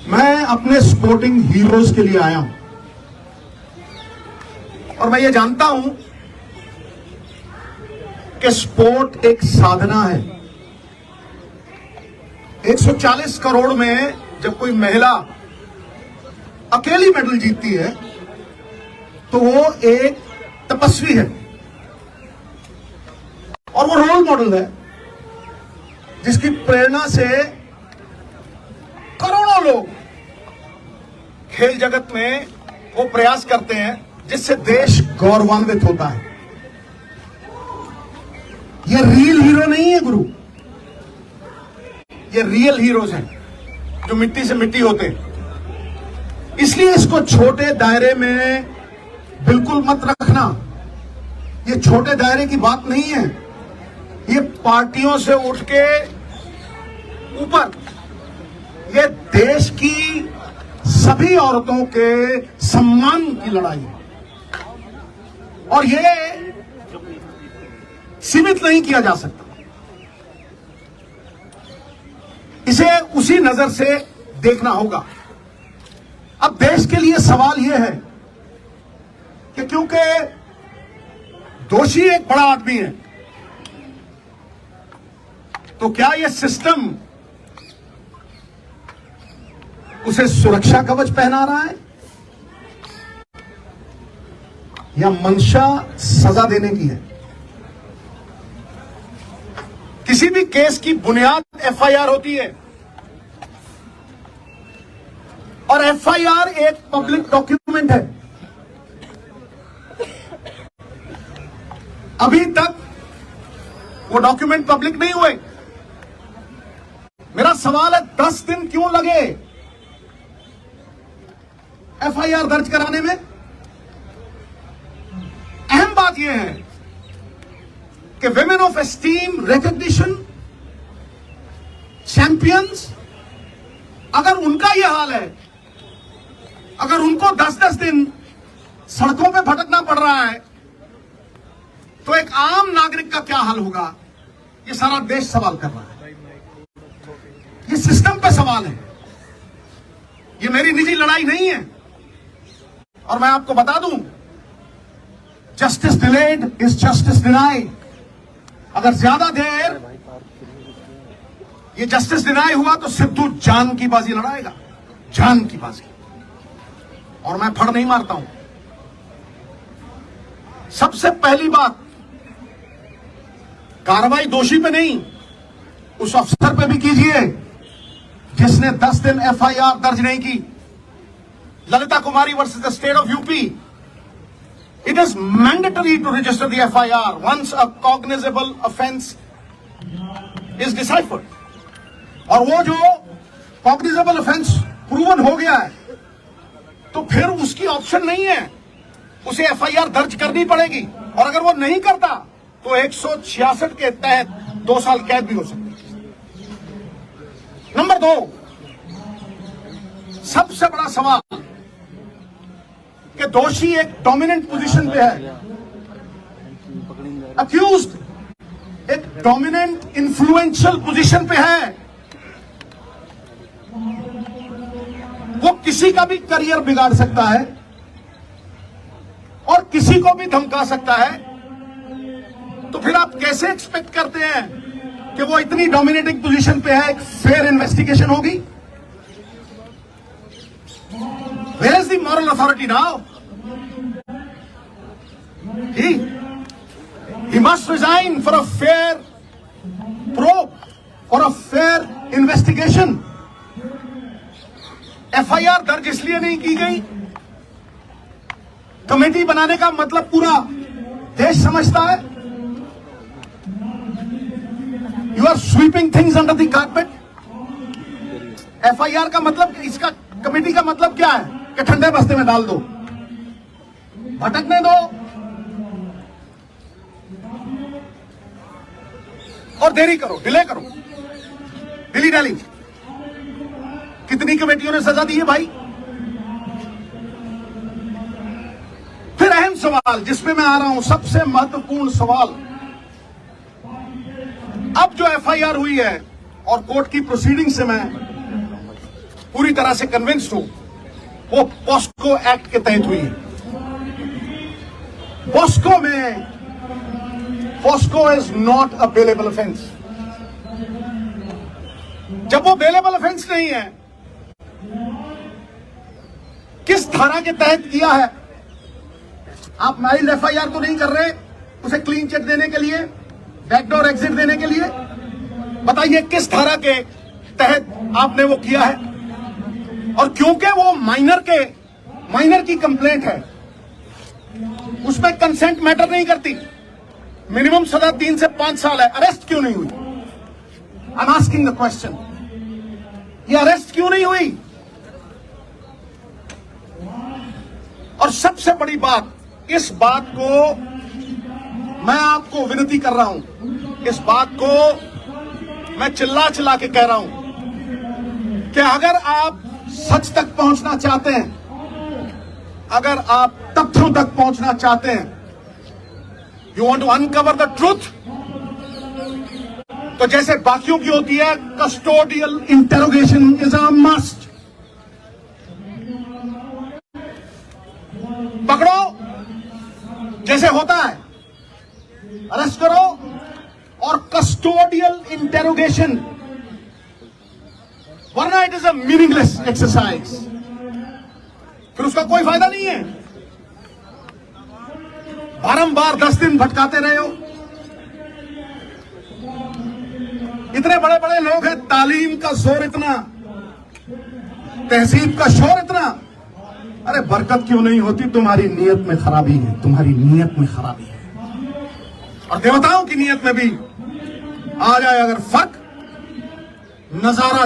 मैं अपने sporting heroes के लिए आया हूं और मैं ये जानता हूं कि स्पोर्ट एक साधना है। 140 करोड़ में जब कोई महिला अकेली मेडल जीतती है तो वो एक तपस्वी है और वो रोल मॉडल है जिसकी प्रेरणा से करोड़ों लोग खेल जगत में वो प्रयास करते हैं जिससे देश गौरवान्वित होता है। ये रियल हीरो नहीं है गुरु, ये रियल हीरोज हैं जो मिट्टी से मिट्टी होते हैं। इसलिए इसको छोटे दायरे में बिल्कुल मत रखना। ये छोटे दायरे की बात नहीं है, ये पार्टियों से उठ के ऊपर ये देश की सभी औरतों के सम्मान की लड़ाई है और ये सीमित नहीं किया जा सकता। इसे उसी नजर से देखना होगा। अब देश के लिए सवाल यह है कि क्योंकि दोषी एक बड़ा आदमी है तो क्या यह सिस्टम उसे सुरक्षा कवच पहना रहा है या मंशा सजा देने की है? किसी भी केस की बुनियाद एफआईआर होती है और एफआईआर एक पब्लिक डॉक्यूमेंट है। अभी तक वो डॉक्यूमेंट पब्लिक नहीं हुए। मेरा सवाल है 10 दिन क्यों लगे एफआईआर दर्ज कराने में? अहम बात यह है कि women of esteem, recognition, champions, अगर उनका यह हाल है, अगर उनको 10-10 दिन सड़कों पे भटकना पड़ रहा है तो एक आम नागरिक का क्या हाल होगा? ये सारा देश सवाल कर रहा है। ये सिस्टम पे सवाल है, ये मेरी निजी लड़ाई नहीं है। और मैं आपको बता दूं, justice delayed is justice denied. अगर ज्यादा देर ये जस्टिस डिनाई हुआ तो सिद्धू जान की बाजी लड़ाएगा, जान की बाजी। और मैं फड़ नहीं मारता हूं। सबसे पहली बात, कार्रवाई दोषी पे नहीं, उस अफसर पे भी कीजिए जिसने 10 दिन एफआईआर दर्ज नहीं की। Lalita Kumari versus the state of UP, it is mandatory to register the FIR once a cognizable offense is deciphered. और वो जो cognizable offense proven हो गया है तो फिर उसकी ऑप्शन नहीं है, उसे FIR दर्ज करनी पड़ेगी। और अगर वो नहीं करता तो 166 के तहत 2 साल कैद भी हो सकती है। नंबर 2, सबसे बड़ा सवाल कि दोषी एक डोमिनेंट पोजीशन पे है, अक्यूज्ड एक डोमिनेंट इन्फ्लुएंशियल पोजीशन पे है। वो किसी का भी करियर बिगाड़ सकता है और किसी को भी धमका सकता है। तो फिर आप कैसे एक्सपेक्ट करते हैं कि वो इतनी डोमिनेटिंग पोजीशन पे है, एक फेयर इन्वेस्टिगेशन होगी? Where is the moral authority now? He must resign for a fair probe, for a fair investigation. FIR दर्ज इसलिए नहीं की गई, कमेटी बनाने का मतलब पूरा देश समझता है। You are sweeping things under the carpet. FIR का मतलब, इसका कमेटी का मतलब क्या है कि ठंडे बस्ते में डाल दो, भटकने दो और देरी करो, डिले करो। दिल्ली डाली कितनी कमेटियों ने सजा दी है भाई? फिर अहम सवाल जिसपे मैं आ रहा हूं, सबसे महत्वपूर्ण सवाल, अब जो एफआईआर हुई है और कोर्ट की प्रोसीडिंग से मैं पूरी तरह से कन्विंस्ड हूं वो पॉस्को एक्ट के तहत हुई है। POCSO is not a bailable offence. जब वो बेलेबल ऑफेंस नहीं है, किस धारा के तहत किया है? आप माइल्ड एफआईआर तो नहीं कर रहे उसे क्लीन चिट देने के लिए, बैकडोर एग्जिट देने के लिए? बताइए किस धारा के तहत आपने वो किया है? और क्योंकि वो माइनर की कंप्लेंट है, उसमें कंसेंट मैटर नहीं करती। मिनिमम सजा 3 से 5 साल है, अरेस्ट क्यों नहीं हुई? I am asking the question, ये अरेस्ट क्यों नहीं हुई? और सबसे बड़ी बात, इस बात को मैं आपको विनती कर रहा हूं, इस बात को मैं चिल्ला के कह रहा हूं कि अगर आप सच तक पहुंचना चाहते हैं, अगर आप तथ्यों तक पहुंचना चाहते हैं, you want to uncover the truth, तो जैसे बाकियों की होती है custodial interrogation is a must. पकड़ो जैसे होता है, अरेस्ट करो और कस्टोडियल इंटेरोगेशन, वरना it is a meaningless exercise, फिर उसका कोई फायदा नहीं है। बारंबार 10 दिन भटकाते रहे हो, इतने बड़े बड़े लोग हैं, तालीम का जोर इतना, तहजीब का शोर इतना, अरे बरकत क्यों नहीं होती? तुम्हारी नीयत में खराबी है, तुम्हारी नीयत में खराबी है। और देवताओं की नीयत में भी आ जाए अगर फर्क, नजारा